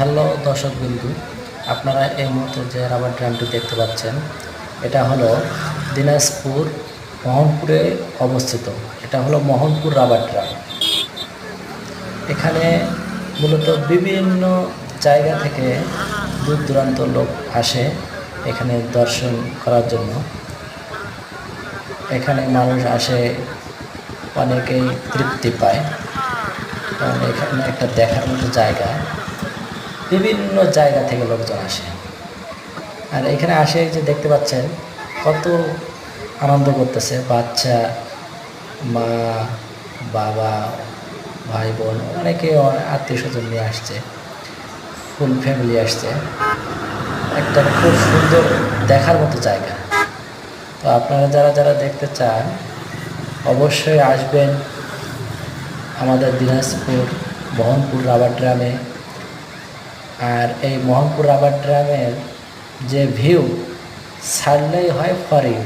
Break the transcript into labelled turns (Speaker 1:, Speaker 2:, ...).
Speaker 1: Hello দর্শকবৃন্দু, আপনারা এই মুহূর্তে যে রাবার ড্রামটি দেখতে পাচ্ছেন, এটা হলো দিনাজপুর মোহনপুরে অবস্থিত। এটা হলো মোহনপুর রাবার ড্রাম। এখানে মূলত বিভিন্ন জায়গা থেকে দূর দূরান্ত লোক আসে এখানে দর্শন করার জন্য। এখানে মানুষ আসে, অনেকেই তৃপ্তি পায়, কারণ এখানে একটা দেখার মতো জায়গা। বিভিন্ন জায়গা থেকে লোকজন আসে, আর এখানে আসে যে দেখতে পাচ্ছেন কত আনন্দ করতেছে বাচ্চা, মা, বাবা, ভাই বোন, অনেকে আত্মীয় স্বজন নিয়ে আসছে, ফুল ফ্যামিলি আসছে। একটা খুব সুন্দর দেখার মতো জায়গা। তো আপনারা যারা যারা দেখতে চান অবশ্যই আসবেন আমাদের দিনাজপুর মোহনপুর রাবার ড্রামে। আর এই মোহনপুর রাবার ড্রামের যে ভিউ ছাড়লেই হয় ফর ইউ।